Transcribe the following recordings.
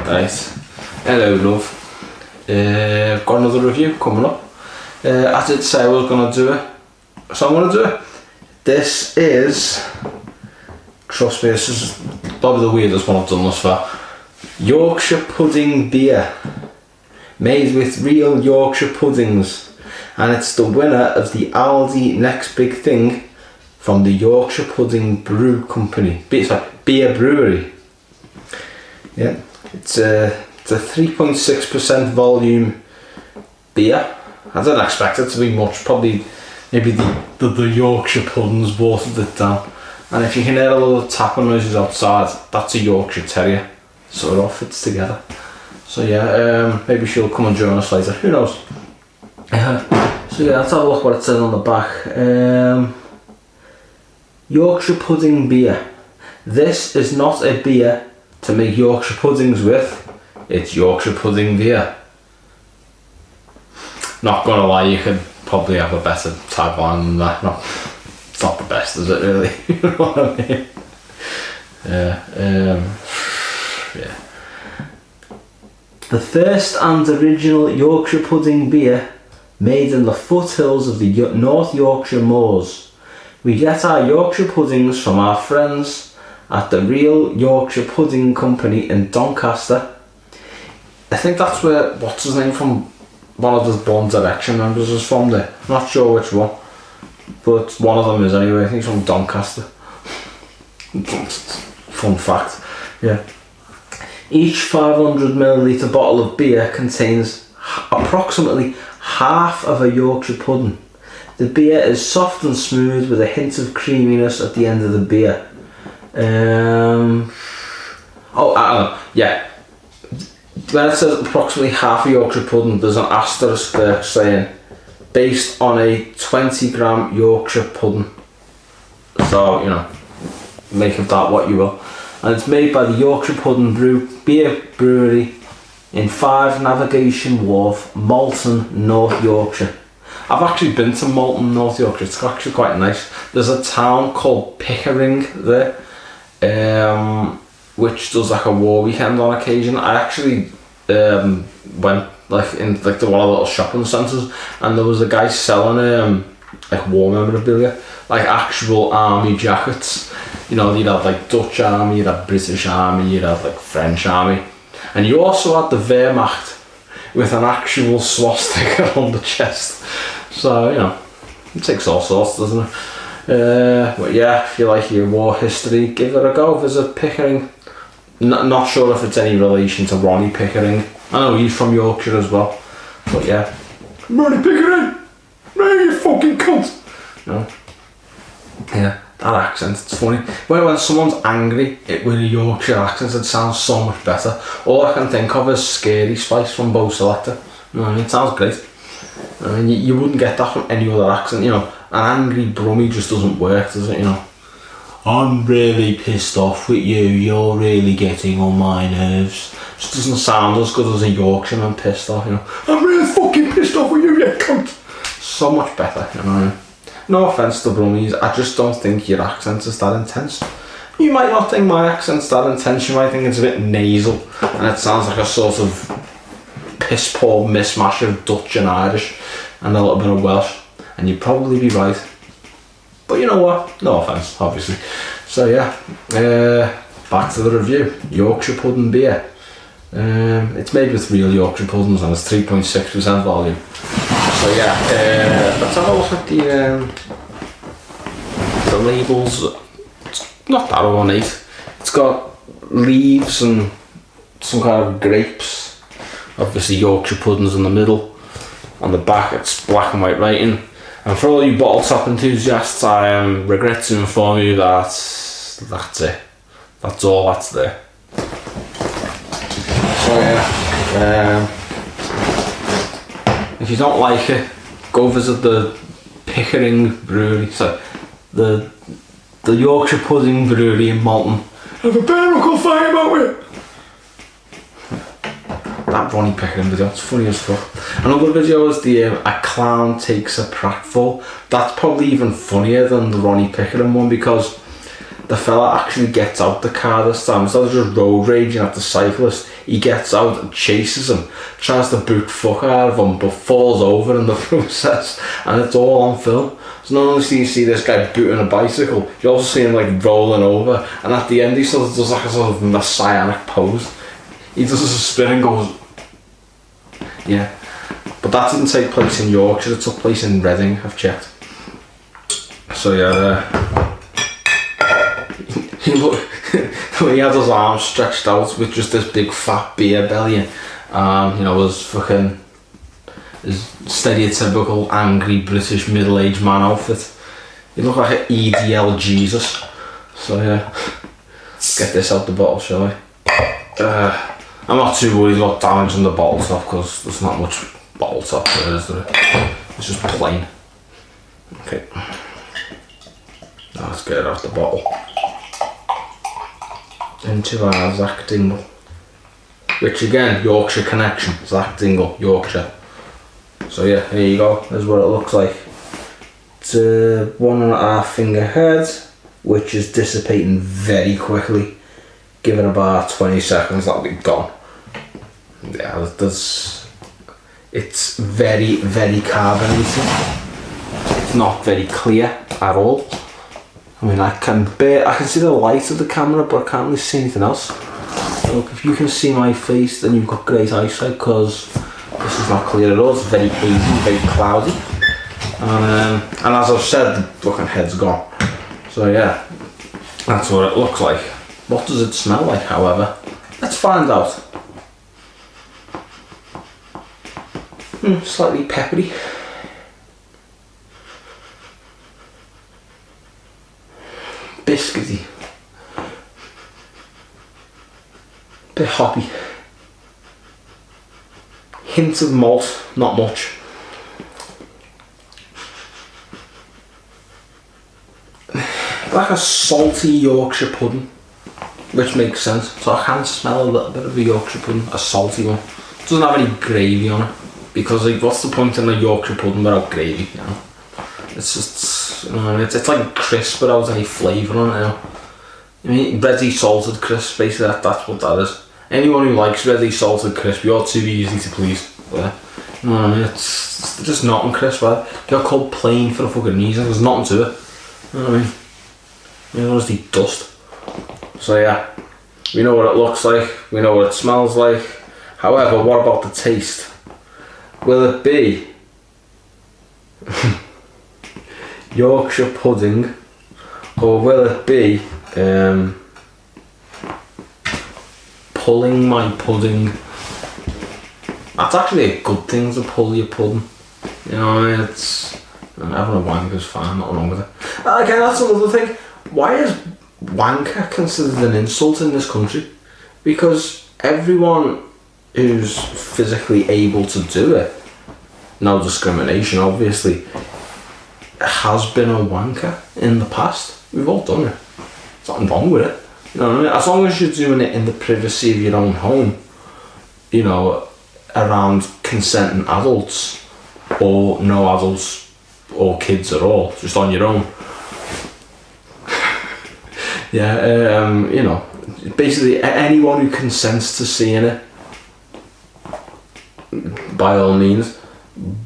Right. Hello, love. Got another review coming up. I did say I was going to do it, so I'm going to do it. This is, trust me, this is probably the weirdest one I've done thus far. Yorkshire Pudding Beer. Made with real Yorkshire puddings. And it's the winner of the Aldi Next Big Thing from the Yorkshire Pudding Brew Company. Beer Brewery. Yeah, it's a 3.6% volume beer. I didn't expect it to be much. Probably, maybe the Yorkshire puddings watered it down. And if you can hear a little tapping noises outside, that's a Yorkshire Terrier. So it all fits together. So yeah, maybe she'll come and join us later. Who knows? So yeah, let's have a look what it says on the back. Yorkshire Pudding Beer. This is not a beer to make Yorkshire puddings with. It's Yorkshire Pudding Beer. Not gonna lie, you could probably have a better tagline than that. No, it's not the best, is it really? You know what I mean? Yeah. The first and original Yorkshire pudding beer made in the foothills of the North Yorkshire moors. We get our Yorkshire puddings from our friends at the Real Yorkshire Pudding Company in Doncaster. I think that's where, what's his name from, one of the One Direction members is from there. I'm not sure which one, but one of them is anyway. I think he's from Doncaster. Fun fact, yeah. Each 500ml bottle of beer contains approximately half of a Yorkshire pudding. The beer is soft and smooth with a hint of creaminess at the end of the beer. Yeah. When it says approximately half a Yorkshire pudding, there's an asterisk there saying based on a 20g Yorkshire pudding. So, you know, make of that what you will. And it's made by the Yorkshire Pudding Beer Brewery in 5 Navigation Wharf, Malton, North Yorkshire. I've actually been to Malton, North Yorkshire. It's actually quite nice. There's a town called Pickering there, which does like a war weekend on occasion. I actually went in one of the little shopping centres, and there was a guy selling like war memorabilia, like actual army jackets. You know, you'd have like Dutch army, you'd have British army, you'd have like French army, and you also had the Wehrmacht with an actual swastika on the chest. So, you know, it takes all sorts, doesn't it? But yeah, if you like your war history, give it a go. Visit Pickering. Not sure if it's any relation to Ronnie Pickering. I know he's from Yorkshire as well, but yeah. Ronnie Pickering! Man, you fucking cunt! No. Yeah, that accent, it's funny. When someone's angry with a Yorkshire accent, it sounds so much better. All I can think of is Scary Spice from Bo Selector. You know what I mean? It sounds great. I mean, you wouldn't get that from any other accent, you know. An angry Brummie just doesn't work, does it, you know? I'm really pissed off with you, you're really getting on my nerves. Just doesn't sound as good as a Yorkshireman pissed off, you know. I'm really fucking pissed off with you, you cunt! So much better, you know. No offence to Brummies, I just don't think your accent is that intense. You might not think my accent's that intense, you might think it's a bit nasal, and it sounds like a sort of piss poor mismatch of Dutch and Irish, and a little bit of Welsh, and you'd probably be right. But you know what? No offence, obviously. So yeah, back to the review. Yorkshire Pudding Beer. It's made with real Yorkshire puddings and it's 3.6% volume. So yeah, let's have a look at the labels. It's not that ornate. It's got leaves and some kind of grapes. Obviously Yorkshire puddings in the middle. On the back it's black and white writing. And for all you bottle top enthusiasts, I regret to inform you that that's it. That's all that's there. So yeah, if you don't like it, go visit the Pickering Brewery. So the Yorkshire Pudding Brewery in Malton. Have a bare knuckle fight about it. That Ronnie Pickering video, it's funny as fuck. Another video is the A Clown Takes a Pratfall. That's probably even funnier than the Ronnie Pickering one because the fella actually gets out the car this time. Instead of just road raging at the cyclist, he gets out and chases him, tries to boot fuck out of him, but falls over in the process, and it's all on film. So not only do you see this guy booting a bicycle, you also see him like rolling over, and at the end he sort of does like a sort of messianic pose. He does a spin and goes, yeah. But that didn't take place in Yorkshire, it took place in Reading, I've checked. So yeah, he had his arms stretched out with just this big fat beer belly, you know, his fucking his stereotypical angry British middle-aged man outfit. He looked like an EDL Jesus. So yeah, get this out the bottle, shall I? I'm not too worried about damaging the bottle top because there's not much bottle top there, is there? It's just plain. Okay. Now let's get it out the bottle. Into our Zach Dingle. Which again, Yorkshire connection. Zach Dingle, Yorkshire. So yeah, here you go. There's what it looks like. It's a 1.5 finger head, which is dissipating very quickly. Give it about 20 seconds, that'll be gone. Yeah, it's very, very carbonated. It's not very clear at all. I mean, I can see the light of the camera, but I can't really see anything else. Look, if you can see my face, then you've got great eyesight, because this is not clear at all. It's very hazy, very cloudy. And as I've said, the fucking head's gone. So yeah, that's what it looks like. What does it smell like, however? Let's find out. Slightly peppery. Biscuity. Bit hoppy. Hint of malt, not much. Like a salty Yorkshire pudding, which makes sense. So I can smell a little bit of a Yorkshire pudding, a salty one. It doesn't have any gravy on it, because like, what's the point in a Yorkshire pudding without gravy? You know, it's just, you know, it's like crisp without any flavour on it. You know, I mean, ready salted crisp, basically that's what that is. Anyone who likes ready salted crisp, you're too easy to please. Yeah. You know what I mean? It's just nothing crisp. Right? You're called plain for a fucking reason. There's nothing to it. You know what I mean? You know, it's the dust. So yeah, we know what it looks like. We know what it smells like. However, what about the taste? Will it be Yorkshire pudding, or will it be pulling my pudding? That's actually a good thing, to pull your pudding. You know what I mean? It's, having a wanker's fine, nothing wrong with it. Again, that's another thing. Why is wanker considered an insult in this country? Because everyone who's physically able to do it, no discrimination obviously, has been a wanker in the past. We've all done it. There's nothing wrong with it. You know what I mean? As long as you're doing it in the privacy of your own home, you know, around consenting adults, or no adults or kids at all, just on your own. Yeah, you know, basically anyone who consents to seeing it, by all means.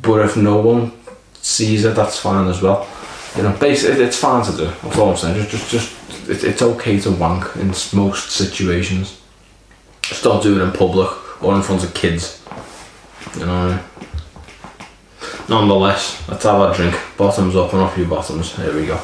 But if no one sees it, that's fine as well. You know, basically it's fine to do. That's all I'm saying. It's okay to wank in most situations. Just don't do it in public or in front of kids. You know. Nonetheless, let's have a drink. Bottoms up and off your bottoms. Here we go.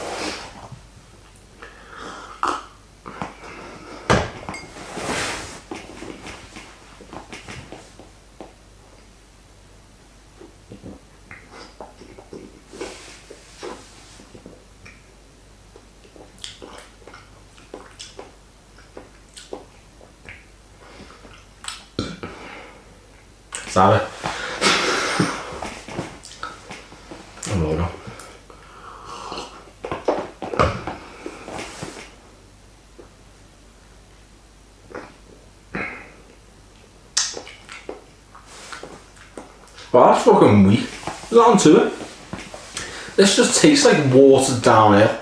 Is that it? I don't know. Well, that's fucking weak. There's nothing to it. This just tastes like watered down ale.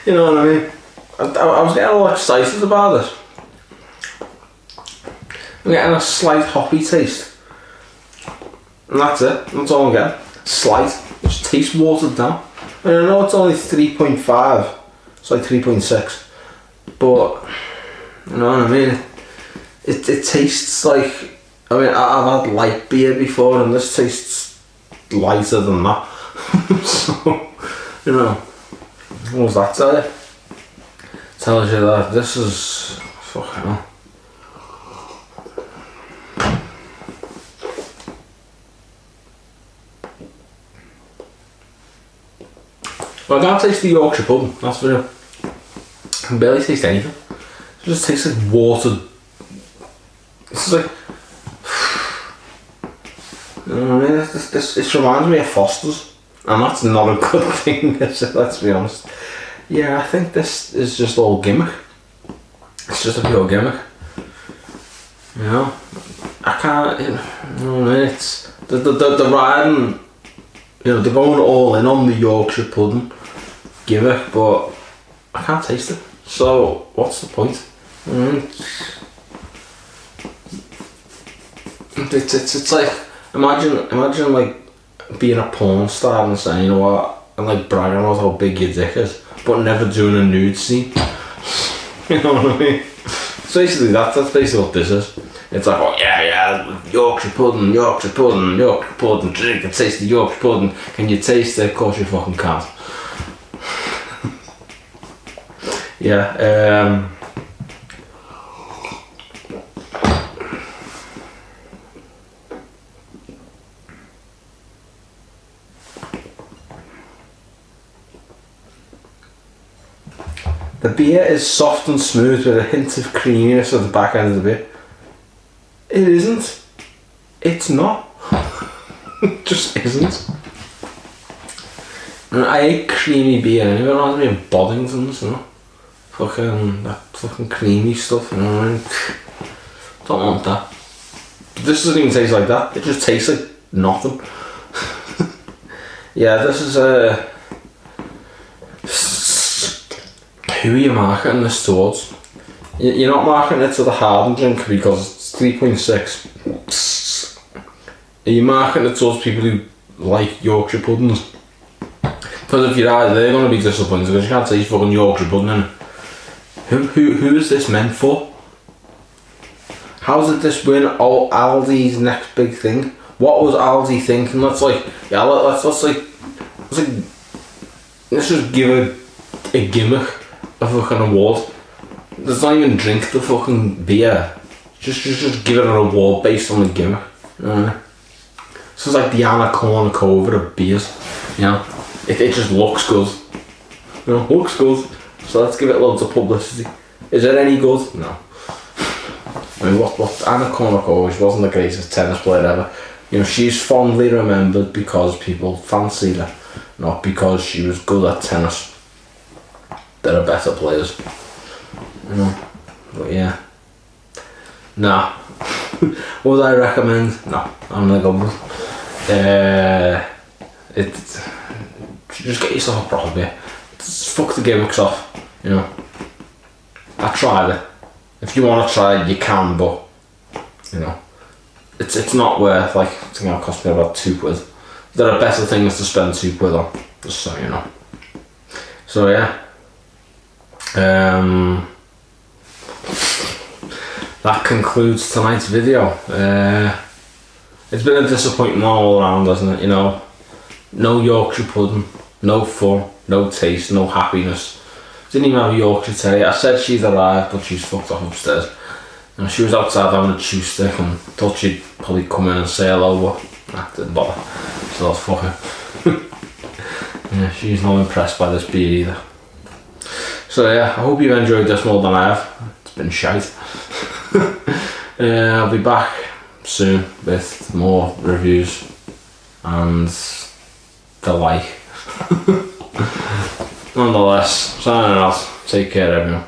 You know what I mean? I was getting all excited about it. I'm getting a slight hoppy taste. And that's it. That's all I'm getting. Slight. It just tastes watered down. I know it's only 3.5. It's like 3.6. But, you know what I mean? It tastes like... I mean, I've had light beer before, and this tastes lighter than that. So, you know, what does that tell you? Tells you that this is... fucking hell. Well, I can't taste the Yorkshire pudding, that's for real. I can barely taste anything. It just tastes like watered. It's like... you know what I mean? It reminds me of Foster's. And that's not a good thing, let's be honest. Yeah, I think this is just all gimmick. It's just a pure gimmick. You know? I can't... you know what I mean? It's... The riding... you know, they're going all in on the Yorkshire pudding gimmick, but I can't taste it. So, what's the point? It's like, imagine like being a porn star and saying, you know what, and like bragging about how big your dick is, but never doing a nude scene. You know what I mean? So basically, that's basically what this is. It's like, oh yeah, Yorkshire pudding, drink and taste the Yorkshire pudding. Can you taste it? Of course you fucking can't. Yeah, the beer is soft and smooth with a hint of creaminess at the back end of the beer. It isn't. It's not. It just isn't. And I hate creamy beer anyway. I don't want to be in Boddingtons, you know. That fucking creamy stuff, you know what I mean? Don't want that. But this doesn't even taste like that. It just tastes like nothing. Yeah, this is who are you marketing this towards? You're not marketing it to the hardened drink because it's 3.6. Are you marketing it towards people who like Yorkshire puddings? Because if you're either, they're going to be disappointed because you can't taste fucking Yorkshire pudding in it. Who is this meant for? How did this win Aldi's next big thing? What was Aldi thinking? Let's just give a gimmick a fucking award. Let's not even drink the fucking beer. Just give it an award based on the gimmick. This is like the Anna Kournikova of beers. You know, it just looks good. You know, looks good. So let's give it loads of publicity. Is it any good? No. I mean, what Anna Kournikova, she wasn't the greatest tennis player ever. You know, she's fondly remembered because people fancied her, not because she was good at tennis. There are better players. You know, but yeah. Nah. Would I recommend? No, I'm not gonna go. Just get yourself a proper beer. Just fuck the gimmicks off. You know. I tried it. If you want to try it, you can, but you know, it's not worth, like, I think it'll cost me about £2. There are better things to spend £2 on, just so you know. So yeah. That concludes tonight's video. It's been a disappointment all around, hasn't it? You know, no Yorkshire pudding, no fun, no taste, no happiness. Didn't even have a Yorkshire Terrier. I said she's arrived, but she's fucked off upstairs. You know, she was outside having a chew stick and thought she'd probably come in and say hello, but nah, didn't bother. So that's fucking. Yeah, she's not impressed by this beer either. So yeah, I hope you've enjoyed this more than I have. It's been shite. I'll be back soon with more reviews and the like. Nonetheless, signing off. Take care, everyone.